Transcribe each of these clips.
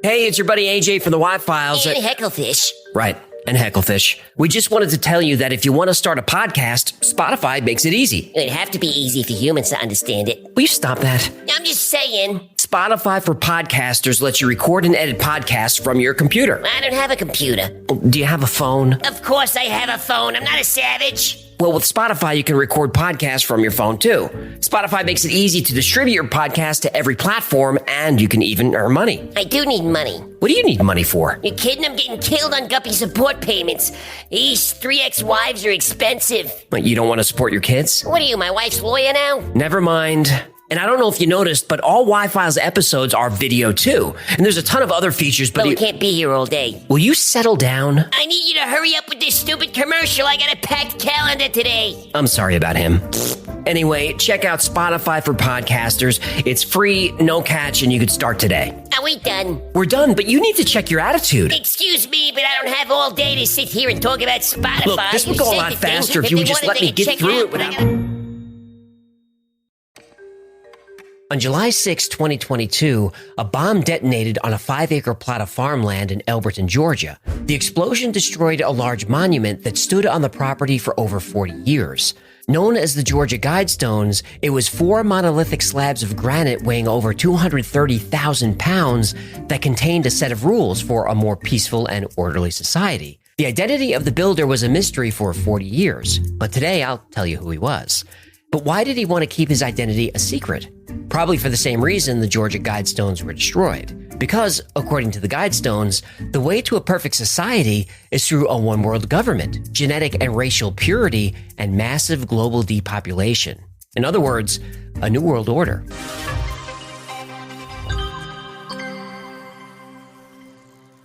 Hey, it's your buddy AJ from the Y-Files. And Hecklefish. Right, and Hecklefish. We just wanted to tell you that if you want to start a podcast, Spotify makes it easy. It'd have to be easy for humans to understand it. Will you stop that? I'm just saying. Spotify for podcasters lets you record and edit podcasts from your computer. I don't have a computer. Do you have a phone? Of course I have a phone. I'm not a savage. Well, with Spotify, you can record podcasts from your phone, too. Spotify makes it easy to distribute your podcast to every platform, and you can even earn money. I do need money. What do you need money for? You kidding? I'm getting killed on Guppy support payments. These 3 ex-wives are expensive. What, you don't want to support your kids? What are you, my wife's lawyer now? Never mind. And I don't know if you noticed, but all Y-Files episodes are video, too. And there's a ton of other features, but we can't be here all day. Will you settle down? I need you to hurry up with this stupid commercial. I got a packed calendar today. I'm sorry about him. Anyway, check out Spotify for podcasters. It's free, no catch, and you could start today. Are we done? We're done, but you need to check your attitude. Excuse me, but I don't have all day to sit here and talk about Spotify. Look, this would go a lot faster if you would just let me get through it without... On July 6, 2022, a bomb detonated on a 5-acre plot of farmland in Elberton, Georgia. The explosion destroyed a large monument that stood on the property for over 40 years. Known as the Georgia Guidestones, it was 4 monolithic slabs of granite weighing over 230,000 pounds that contained a set of rules for a more peaceful and orderly society. The identity of the builder was a mystery for 40 years, but today I'll tell you who he was. But why did he want to keep his identity a secret? Probably for the same reason the Georgia Guidestones were destroyed. Because, according to the Guidestones, the way to a perfect society is through a one-world government, genetic and racial purity, and massive global depopulation. In other words, a new world order.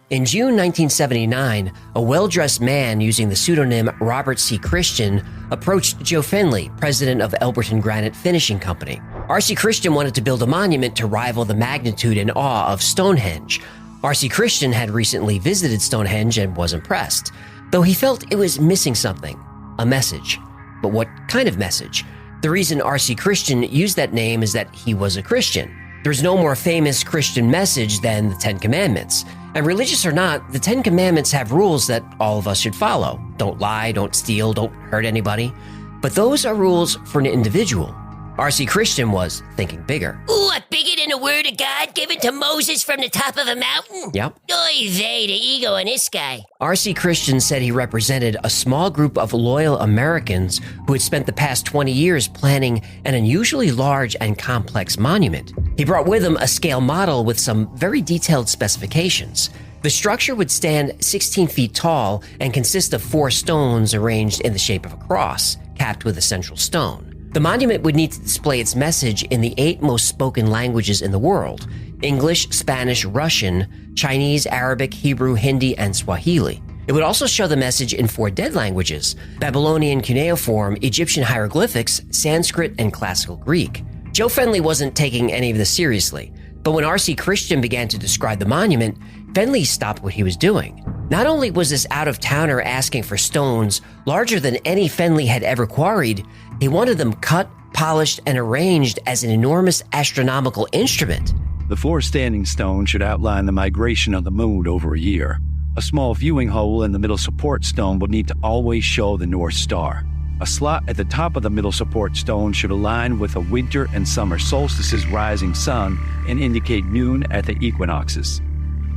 In June 1979, a well-dressed man using the pseudonym Robert C. Christian approached Joe Finley, president of Elberton Granite Finishing Company. R.C. Christian wanted to build a monument to rival the magnitude and awe of Stonehenge. R.C. Christian had recently visited Stonehenge and was impressed, though he felt it was missing something, a message. But what kind of message? The reason R.C. Christian used that name is that he was a Christian. There's no more famous Christian message than the 10 Commandments. And religious or not, the 10 Commandments have rules that all of us should follow. Don't lie, don't steal, don't hurt anybody. But those are rules for an individual. R.C. Christian was thinking bigger. Ooh, bigger than the word of God given to Moses from the top of a mountain? Yep. Oy vey, the ego in this guy. R.C. Christian said he represented a small group of loyal Americans who had spent the past 20 years planning an unusually large and complex monument. He brought with him a scale model with some very detailed specifications. The structure would stand 16 feet tall and consist of 4 stones arranged in the shape of a cross, capped with a central stone. The monument would need to display its message in the 8 most spoken languages in the world: English, Spanish, Russian, Chinese, Arabic, Hebrew, Hindi, and Swahili. It would also show the message in 4 dead languages: Babylonian cuneiform, Egyptian hieroglyphics, Sanskrit, and classical Greek. Joe Finley wasn't taking any of this seriously, but when R.C. Christian began to describe the monument, Finley stopped what he was doing. Not only was this out-of-towner asking for stones larger than any Finley had ever quarried, he wanted them cut, polished, and arranged as an enormous astronomical instrument. The 4 standing stones should outline the migration of the moon over a year. A small viewing hole in the middle support stone would need to always show the North Star. A slot at the top of the middle support stone should align with a winter and summer solstice's rising sun and indicate noon at the equinoxes.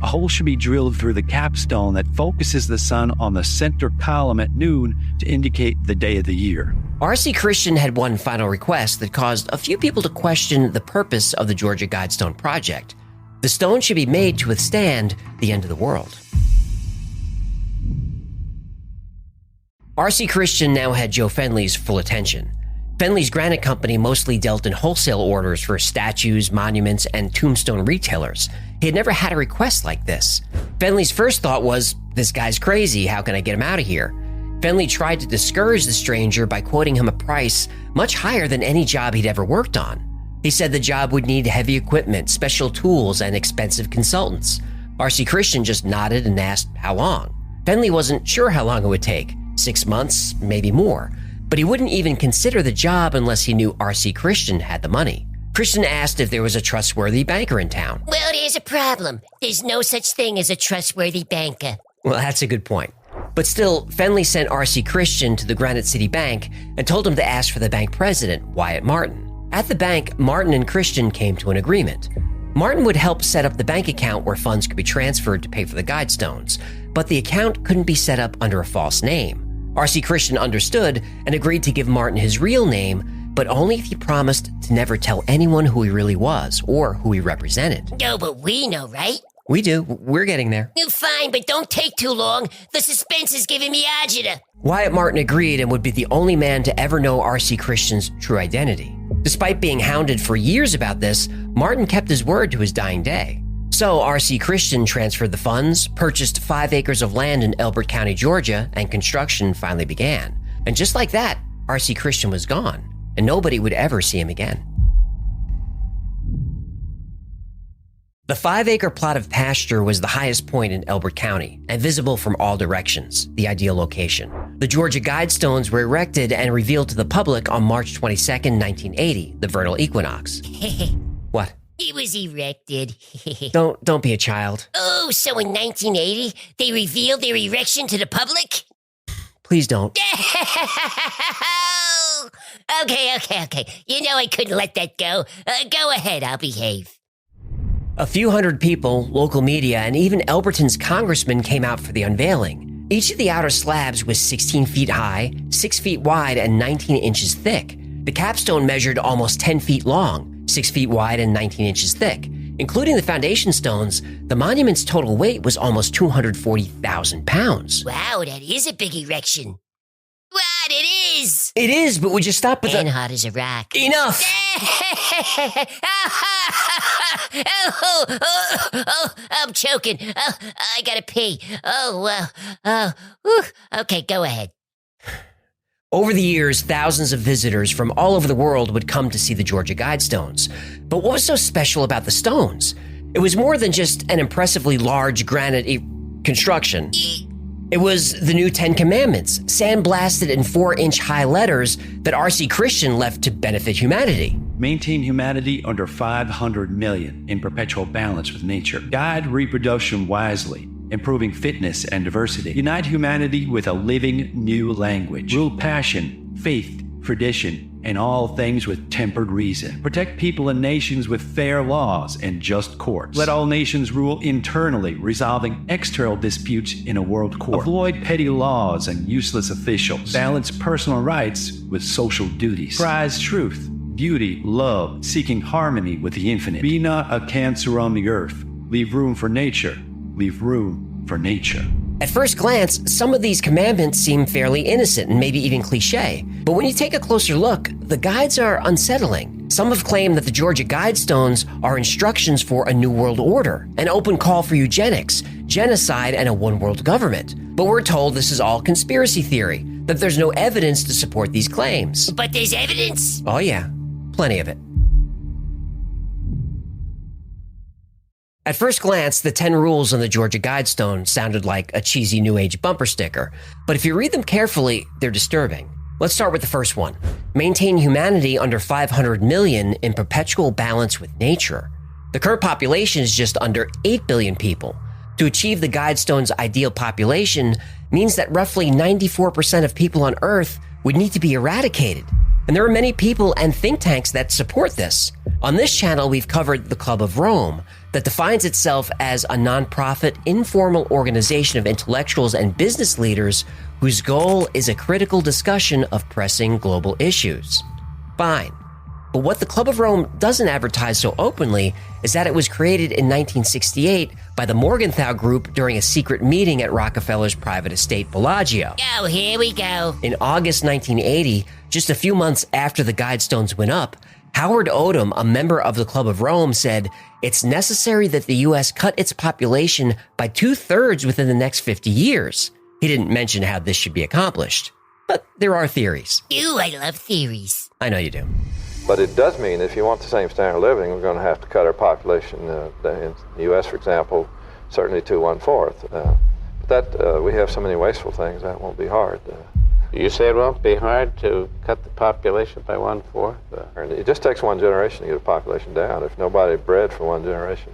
A hole should be drilled through the capstone that focuses the sun on the center column at noon to indicate the day of the year. R.C. Christian had one final request that caused a few people to question the purpose of the Georgia Guidestone project. The stone should be made to withstand the end of the world. R.C. Christian now had Joe Finley's full attention. Finley's Granite Company mostly dealt in wholesale orders for statues, monuments, and tombstone retailers. He had never had a request like this. Finley's first thought was, this guy's crazy, how can I get him out of here? Finley tried to discourage the stranger by quoting him a price much higher than any job he'd ever worked on. He said the job would need heavy equipment, special tools, and expensive consultants. R.C. Christian just nodded and asked how long. Finley wasn't sure how long it would take, 6 months, maybe more. But he wouldn't even consider the job unless he knew R.C. Christian had the money. Christian asked if there was a trustworthy banker in town. Well, there's a problem. There's no such thing as a trustworthy banker. Well, that's a good point. But still, Fenley sent R.C. Christian to the Granite City Bank and told him to ask for the bank president, Wyatt Martin. At the bank, Martin and Christian came to an agreement. Martin would help set up the bank account where funds could be transferred to pay for the Guidestones, but the account couldn't be set up under a false name. R.C. Christian understood and agreed to give Martin his real name, but only if he promised to never tell anyone who he really was or who he represented. No, but we know, right? We do. We're getting there. Fine, but don't take too long. The suspense is giving me agita. Wyatt Martin agreed and would be the only man to ever know R.C. Christian's true identity. Despite being hounded for years about this, Martin kept his word to his dying day. So R.C. Christian transferred the funds, purchased 5 acres of land in Elberton County, Georgia, and construction finally began. And just like that, R.C. Christian was gone, and nobody would ever see him again. The 5-acre plot of pasture was the highest point in Elberton County and visible from all directions, the ideal location. The Georgia Guidestones were erected and revealed to the public on March 22, 1980, the vernal equinox. What? It was erected. Don't be a child. Oh, so in 1980, they revealed their erection to the public? Please don't. Okay. You know I couldn't let that go. Go ahead, I'll behave. A few hundred people, local media, and even Elberton's congressman came out for the unveiling. Each of the outer slabs was 16 feet high, 6 feet wide, and 19 inches thick. The capstone measured almost 10 feet long, 6 feet wide, and 19 inches thick. Including the foundation stones, the monument's total weight was almost 240,000 pounds. Wow, that is a big erection. What, it is? It is, but would you stop with and hot as a rock. Enough! I'm choking. I gotta pee. Okay, go ahead. Over the years, thousands of visitors from all over the world would come to see the Georgia Guidestones. But what was so special about the stones? It was more than just an impressively large granite construction. It was the new 10 Commandments, sandblasted in 4-inch high letters that R.C. Christian left to benefit humanity. Maintain humanity under 500 million in perpetual balance with nature. Guide reproduction wisely, improving fitness and diversity. Unite humanity with a living new language. Rule passion, faith, tradition, and all things with tempered reason. Protect people and nations with fair laws and just courts. Let all nations rule internally, resolving external disputes in a world court. Avoid petty laws and useless officials. Balance personal rights with social duties. Prize truth, beauty, love, seeking harmony with the infinite. Be not a cancer on the earth. Leave room for nature. Leave room for nature. At first glance, some of these commandments seem fairly innocent and maybe even cliche. But when you take a closer look, the guides are unsettling. Some have claimed that the Georgia Guidestones are instructions for a new world order, an open call for eugenics, genocide, and a one-world government. But we're told this is all conspiracy theory, that there's no evidence to support these claims. But there's evidence? Oh yeah, plenty of it. At first glance, the 10 rules on the Georgia Guidestone sounded like a cheesy New Age bumper sticker, but if you read them carefully, they're disturbing. Let's start with the first one. Maintain humanity under 500 million in perpetual balance with nature. The current population is just under 8 billion people. To achieve the Guidestone's ideal population means that roughly 94% of people on Earth would need to be eradicated. And there are many people and think tanks that support this. On this channel, we've covered the Club of Rome, that defines itself as a nonprofit, informal organization of intellectuals and business leaders whose goal is a critical discussion of pressing global issues. Fine. But what the Club of Rome doesn't advertise so openly is that it was created in 1968 by the Morgenthau Group during a secret meeting at Rockefeller's private estate Bellagio. Oh, here we go. In August 1980, just a few months after the Guidestones went up, Howard Odom, a member of the Club of Rome, said, "It's necessary that the U.S. cut its population by 2/3 within the next 50 years. He didn't mention how this should be accomplished. But there are theories. Ooh, I love theories. I know you do. But it does mean if you want the same standard of living, we're going to have to cut our population in the U.S., for example, certainly to 1/4. We have so many wasteful things, that won't be hard. You say it won't be hard to cut the population by 1/4? It just takes one generation to get a population down if nobody bred for one generation.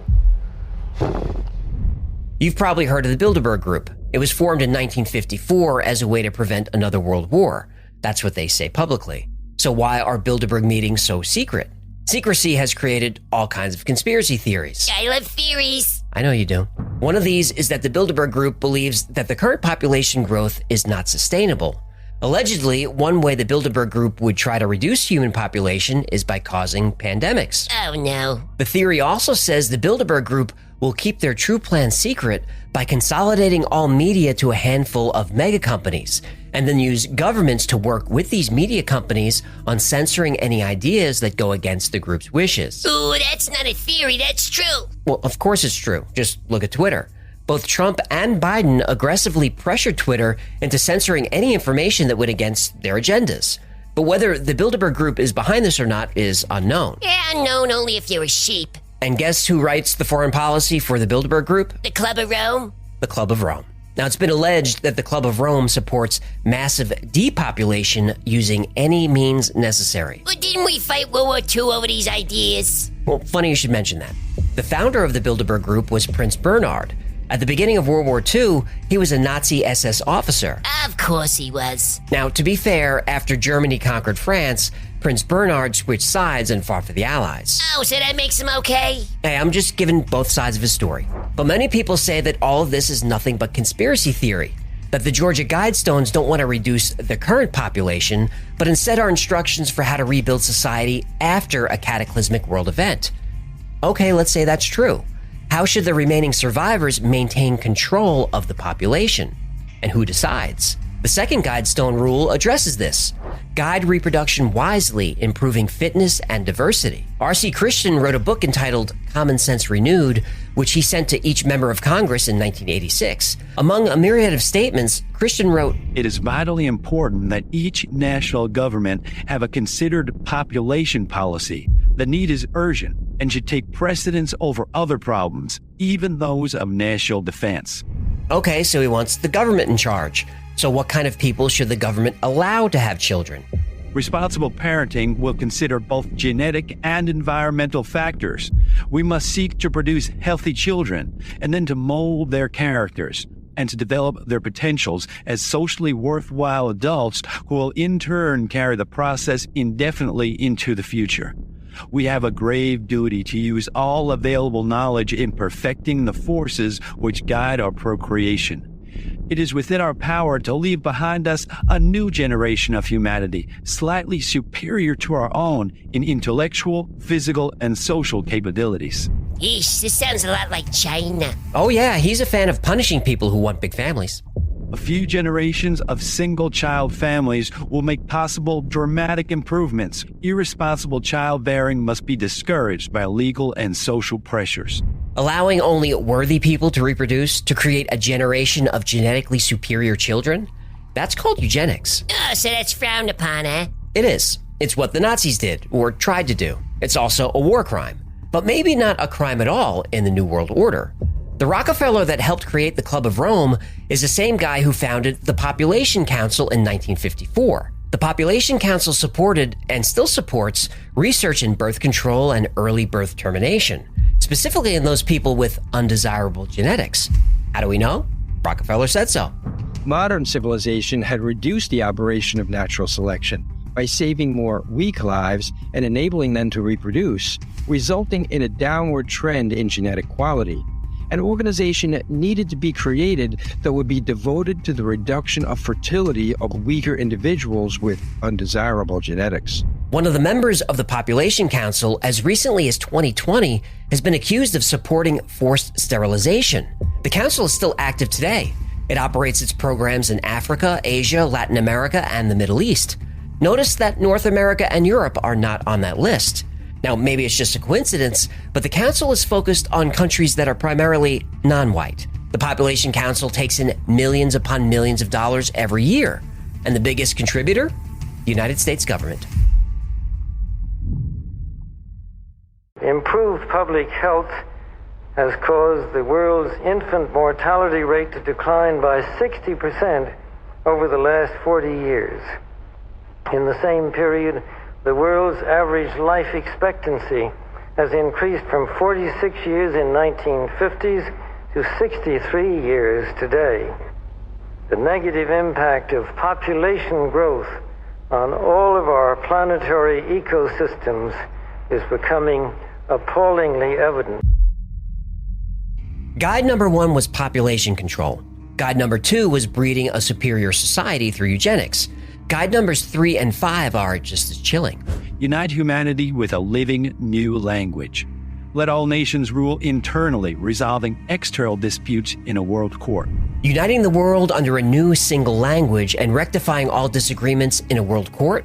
You've probably heard of the Bilderberg Group. It was formed in 1954 as a way to prevent another world war. That's what they say publicly. So why are Bilderberg meetings so secret? Secrecy has created all kinds of conspiracy theories. I love theories. I know you do. One of these is that the Bilderberg Group believes that the current population growth is not sustainable. Allegedly, one way the Bilderberg Group would try to reduce human population is by causing pandemics. Oh no. The theory also says the Bilderberg Group will keep their true plan secret by consolidating all media to a handful of mega companies, and then use governments to work with these media companies on censoring any ideas that go against the group's wishes. Ooh, that's not a theory, that's true. Well, of course it's true. Just look at Twitter. Both Trump and Biden aggressively pressured Twitter into censoring any information that went against their agendas. But whether the Bilderberg Group is behind this or not is unknown. Yeah, unknown only if you're a sheep. And guess who writes the foreign policy for the Bilderberg Group? The Club of Rome? The Club of Rome. Now, it's been alleged that the Club of Rome supports massive depopulation using any means necessary. Well, didn't we fight World War II over these ideas? Well, funny you should mention that. The founder of the Bilderberg Group was Prince Bernhard. At the beginning of World War II, he was a Nazi SS officer. Of course he was. Now, to be fair, after Germany conquered France, Prince Bernhard switched sides and fought for the Allies. Oh, so that makes him okay? Hey, I'm just giving both sides of his story. But many people say that all of this is nothing but conspiracy theory, that the Georgia Guidestones don't want to reduce the current population, but instead are instructions for how to rebuild society after a cataclysmic world event. Okay, let's say that's true. How should the remaining survivors maintain control of the population? And who decides? The second Guidestone rule addresses this. Guide reproduction wisely, improving fitness and diversity. R.C. Christian wrote a book entitled Common Sense Renewed, which he sent to each member of Congress in 1986. Among a myriad of statements, Christian wrote, It is vitally important that each national government have a considered population policy. The need is urgent and should take precedence over other problems, even those of national defense. Okay, so he wants the government in charge. So what kind of people should the government allow to have children? Responsible parenting will consider both genetic and environmental factors. We must seek to produce healthy children and then to mold their characters and to develop their potentials as socially worthwhile adults who will in turn carry the process indefinitely into the future. We have a grave duty to use all available knowledge in perfecting the forces which guide our procreation. It is within our power to leave behind us a new generation of humanity, slightly superior to our own in intellectual, physical, and social capabilities. Yeesh, this sounds a lot like China. Oh yeah, he's a fan of punishing people who want big families. A few generations of single-child families will make possible dramatic improvements. Irresponsible childbearing must be discouraged by legal and social pressures. Allowing only worthy people to reproduce to create a generation of genetically superior children? That's called eugenics. Oh, so that's frowned upon, eh? It is. It's what the Nazis did, or tried to do. It's also a war crime. But maybe not a crime at all in the New World Order. The Rockefeller that helped create the Club of Rome is the same guy who founded the Population Council in 1954. The Population Council supported, and still supports, research in birth control and early birth termination, specifically in those people with undesirable genetics. How do we know? Rockefeller said so. Modern civilization had reduced the operation of natural selection by saving more weak lives and enabling them to reproduce, resulting in a downward trend in genetic quality. An organization needed to be created that would be devoted to the reduction of fertility of weaker individuals with undesirable genetics. One of the members of the Population Council, as recently as 2020, has been accused of supporting forced sterilization. The council is still active today. It operates its programs in Africa, Asia, Latin America, and the Middle East. Notice that North America and Europe are not on that list. Now, maybe it's just a coincidence, but the council is focused on countries that are primarily non-white. The Population Council takes in millions upon millions of dollars every year. And the biggest contributor? The United States government. Improved public health has caused the world's infant mortality rate to decline by 60% over the last 40 years. In the same period, the world's average life expectancy has increased from 46 years in 1950s to 63 years today. The negative impact of population growth on all of our planetary ecosystems is becoming appallingly evident. Guide number 1 was population control. Guide number 2 was breeding a superior society through eugenics. Guide numbers 3 and 5 are just as chilling. Unite humanity with a living new language. Let all nations rule internally, resolving external disputes in a world court. Uniting the world under a new single language and rectifying all disagreements in a world court?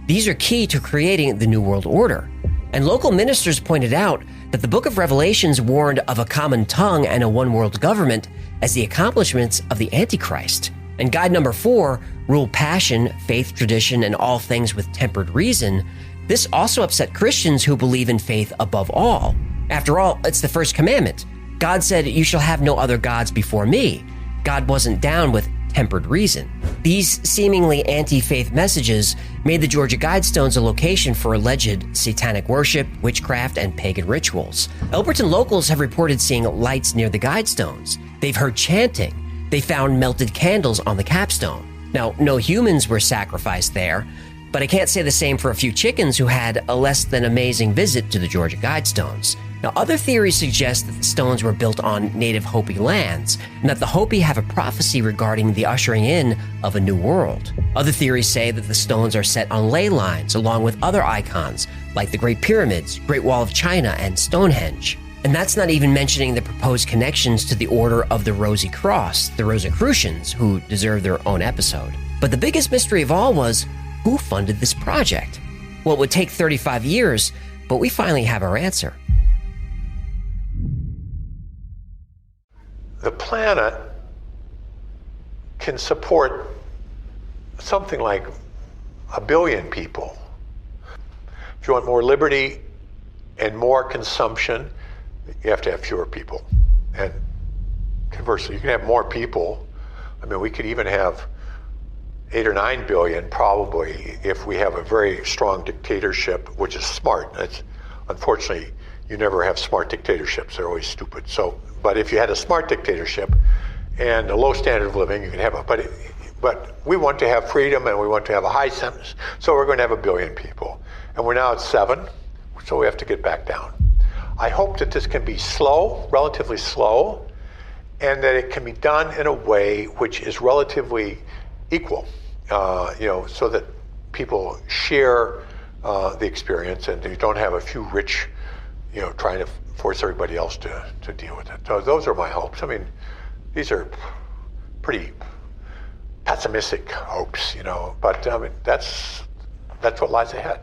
These are key to creating the New World Order. And local ministers pointed out that the book of Revelations warned of a common tongue and a one-world government as the accomplishments of the Antichrist. And guide number 4, rule passion, faith, tradition, and all things with tempered reason. This also upset Christians who believe in faith above all. After all, it's the first commandment. God said, "You shall have no other gods before me." God wasn't down with tempered reason. These seemingly anti-faith messages made the Georgia Guidestones a location for alleged satanic worship, witchcraft, and pagan rituals. Elberton locals have reported seeing lights near the Guidestones. They've heard chanting. They found melted candles on the capstone. Now, no humans were sacrificed there, but I can't say the same for a few chickens who had a less than amazing visit to the Georgia Guidestones. Now, other theories suggest that the stones were built on native Hopi lands, and that the Hopi have a prophecy regarding the ushering in of a new world. Other theories say that the stones are set on ley lines along with other icons, like the Great Pyramids, Great Wall of China, and Stonehenge. And that's not even mentioning the proposed connections to the Order of the Rosy Cross, the Rosicrucians, who deserve their own episode. But the biggest mystery of all was, who funded this project? Well, it would take 35 years, but we finally have our answer. The planet can support something like 1 billion people. If you want more liberty and more consumption, you have to have fewer people. And conversely, you can have more people. I mean, we could even have 8 or 9 billion probably if we have a very strong dictatorship, which is smart. Unfortunately, you never have smart dictatorships. They're always stupid. But if you had a smart dictatorship and a low standard of living, you can have but we want to have freedom and we want to have a high sentence, so we're going to have 1 billion people. And we're now at 7, so we have to get back down. I hope that this can be slow, relatively slow, and that it can be done in a way which is relatively equal, so that people share the experience and you don't have a few rich, trying to force everybody else to deal with it. So those are my hopes. I mean, these are pretty pessimistic hopes, but I mean, that's what lies ahead.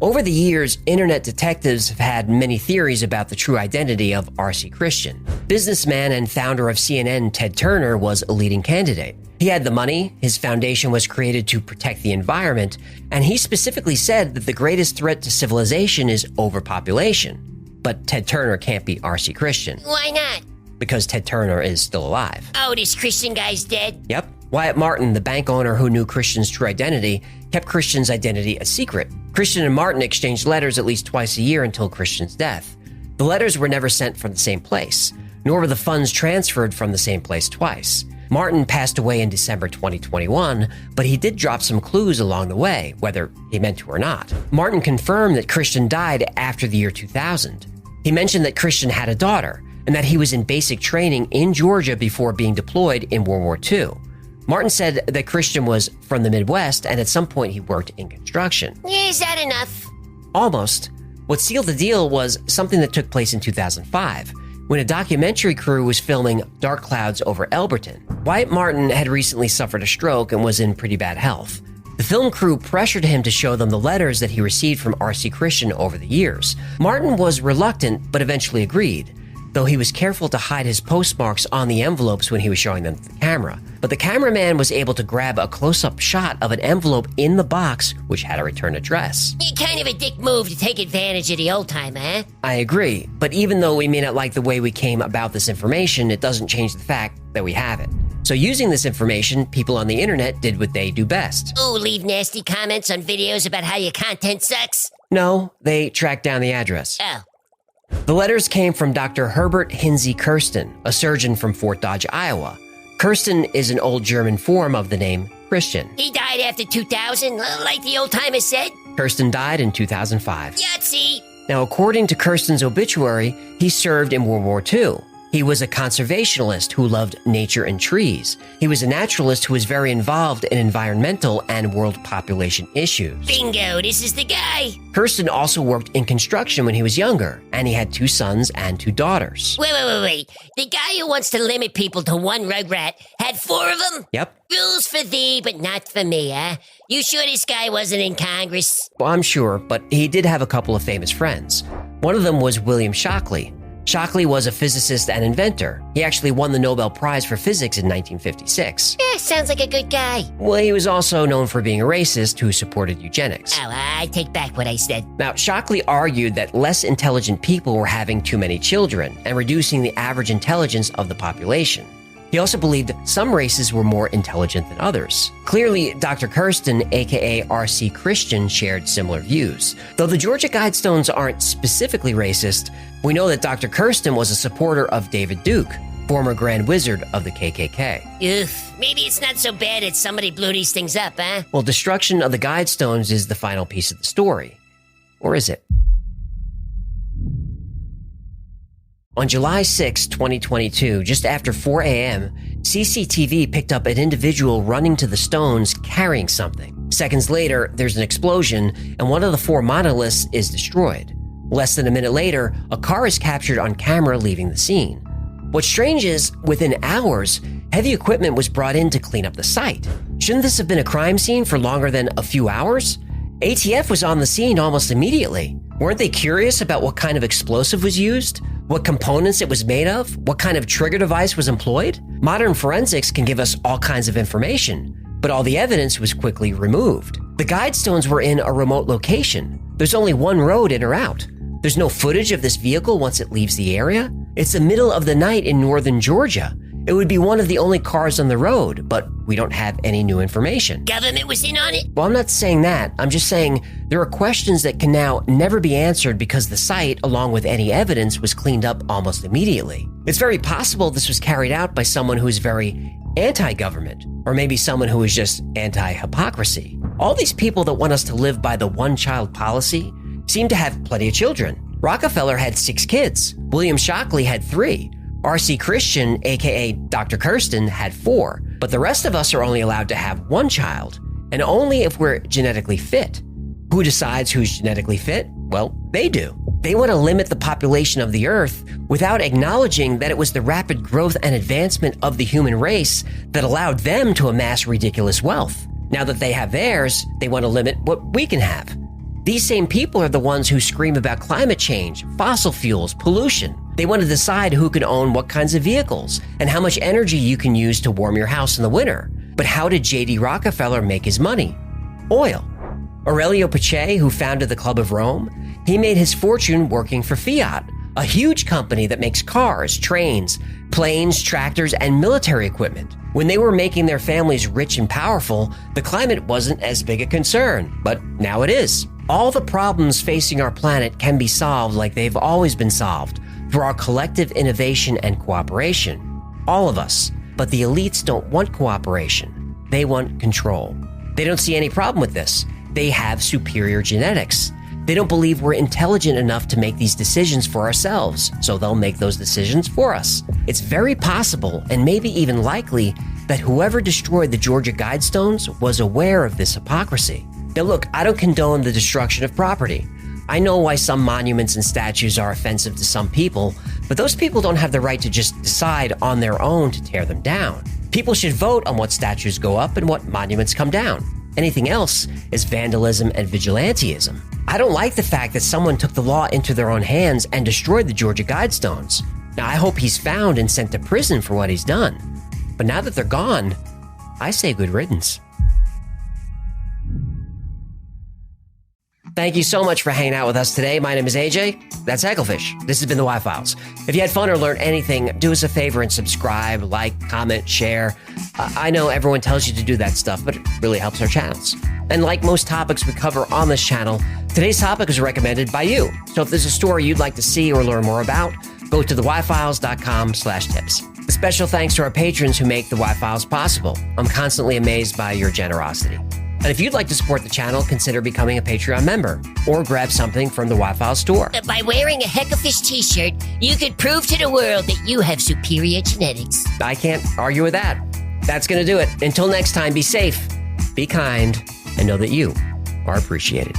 Over the years, internet detectives have had many theories about the true identity of R.C. Christian. Businessman and founder of CNN, Ted Turner, was a leading candidate. He had the money, his foundation was created to protect the environment, and he specifically said that the greatest threat to civilization is overpopulation. But Ted Turner can't be R.C. Christian. Why not? Because Ted Turner is still alive. Oh, this Christian guy's dead? Yep. Wyatt Martin, the bank owner who knew Christian's true identity, kept Christian's identity a secret. Christian and Martin exchanged letters at least twice a year until Christian's death. The letters were never sent from the same place, nor were the funds transferred from the same place twice. Martin passed away in December 2021, but he did drop some clues along the way, whether he meant to or not. Martin confirmed that Christian died after the year 2000. He mentioned that Christian had a daughter, and that he was in basic training in Georgia before being deployed in World War II. Martin said that Christian was from the Midwest, and at some point he worked in construction. Is that enough? Almost. What sealed the deal was something that took place in 2005, when a documentary crew was filming Dark Clouds over Elberton. Wyatt Martin had recently suffered a stroke and was in pretty bad health. The film crew pressured him to show them the letters that he received from R.C. Christian over the years. Martin was reluctant, but eventually agreed, though he was careful to hide his postmarks on the envelopes when he was showing them to the camera. But the cameraman was able to grab a close-up shot of an envelope in the box which had a return address. Kind of a dick move to take advantage of the old time, huh? I agree, but even though we may not like the way we came about this information, it doesn't change the fact that we have it. So using this information, people on the internet did what they do best. Ooh, leave nasty comments on videos about how your content sucks? No, they tracked down the address. Oh. The letters came from Dr. Herbert Hinsey Kirsten, a surgeon from Fort Dodge, Iowa. Kirsten is an old German form of the name Christian. He died after 2000, like the old timers said? Kirsten died in 2005. Yahtzee! Now, according to Kirsten's obituary, he served in World War II. He was a conservationist who loved nature and trees. He was a naturalist who was very involved in environmental and world population issues. Bingo, this is the guy! Kirsten also worked in construction when he was younger, and he had 2 sons and 2 daughters. Wait. The guy who wants to limit people to one rugrat had 4 of them? Yep. Rules for thee, but not for me, huh? You sure this guy wasn't in Congress? Well, I'm sure, but he did have a couple of famous friends. One of them was William Shockley. Shockley was a physicist and inventor. He actually won the Nobel Prize for Physics in 1956. Yeah, sounds like a good guy. Well, he was also known for being a racist who supported eugenics. Oh, I take back what I said. Now, Shockley argued that less intelligent people were having too many children and reducing the average intelligence of the population. He also believed some races were more intelligent than others. Clearly, Dr. Kirsten, aka R.C. Christian, shared similar views. Though the Georgia Guidestones aren't specifically racist, we know that Dr. Kirsten was a supporter of David Duke, former Grand Wizard of the KKK. Oof, maybe it's not so bad that somebody blew these things up, huh? Well, destruction of the Guidestones is the final piece of the story. Or is it? On July 6, 2022, just after 4 a.m., CCTV picked up an individual running to the stones carrying something. Seconds later, there's an explosion, and one of the 4 monoliths is destroyed. Less than a minute later, a car is captured on camera leaving the scene. What's strange is, within hours, heavy equipment was brought in to clean up the site. Shouldn't this have been a crime scene for longer than a few hours? ATF was on the scene almost immediately. Weren't they curious about what kind of explosive was used? What components it was made of? What kind of trigger device was employed? Modern forensics can give us all kinds of information, but all the evidence was quickly removed. The Guidestones were in a remote location. There's only one road in or out. There's no footage of this vehicle once it leaves the area. It's the middle of the night in northern Georgia. It would be one of the only cars on the road, but we don't have any new information. Government was in on it? Well, I'm not saying that. I'm just saying there are questions that can now never be answered because the site, along with any evidence, was cleaned up almost immediately. It's very possible this was carried out by someone who is very anti-government, or maybe someone who is just anti-hypocrisy. All these people that want us to live by the one-child policy seem to have plenty of children. Rockefeller had 6 kids. William Shockley had 3. R.C. Christian, aka Dr. Kirsten, had 4, but the rest of us are only allowed to have 1 child, and only if we're genetically fit. Who decides who's genetically fit? Well, they do. They want to limit the population of the Earth without acknowledging that it was the rapid growth and advancement of the human race that allowed them to amass ridiculous wealth. Now that they have theirs, they want to limit what we can have. These same people are the ones who scream about climate change, fossil fuels, pollution. They want to decide who can own what kinds of vehicles and how much energy you can use to warm your house in the winter. But how did J.D. Rockefeller make his money? Oil. Aurelio Pache, who founded the Club of Rome, he made his fortune working for Fiat, a huge company that makes cars, trains, planes, tractors, and military equipment. When they were making their families rich and powerful, the climate wasn't as big a concern, but now it is. All the problems facing our planet can be solved like they've always been solved, through our collective innovation and cooperation. All of us. But the elites don't want cooperation. They want control. They don't see any problem with this. They have superior genetics. They don't believe we're intelligent enough to make these decisions for ourselves, so they'll make those decisions for us. It's very possible, and maybe even likely, that whoever destroyed the Georgia Guidestones was aware of this hypocrisy. Now look, I don't condone the destruction of property. I know why some monuments and statues are offensive to some people, but those people don't have the right to just decide on their own to tear them down. People should vote on what statues go up and what monuments come down. Anything else is vandalism and vigilantism. I don't like the fact that someone took the law into their own hands and destroyed the Georgia Guidestones. Now, I hope he's found and sent to prison for what he's done. But now that they're gone, I say good riddance. Thank you so much for hanging out with us today. My name is AJ. That's Hacklefish. This has been the Y-Files. If you had fun or learned anything, do us a favor and subscribe, like, comment, share. I know everyone tells you to do that stuff, but it really helps our channels. And like most topics we cover on this channel, today's topic was recommended by you. So if there's a story you'd like to see or learn more about, go to theyfiles.com/tips. A special thanks to our patrons who make the Y-Files possible. I'm constantly amazed by your generosity. And if you'd like to support the channel, consider becoming a Patreon member or grab something from the Y-Files store. By wearing a Hecklefish t-shirt, you could prove to the world that you have superior genetics. I can't argue with that. That's going to do it. Until next time, be safe, be kind, and know that you are appreciated.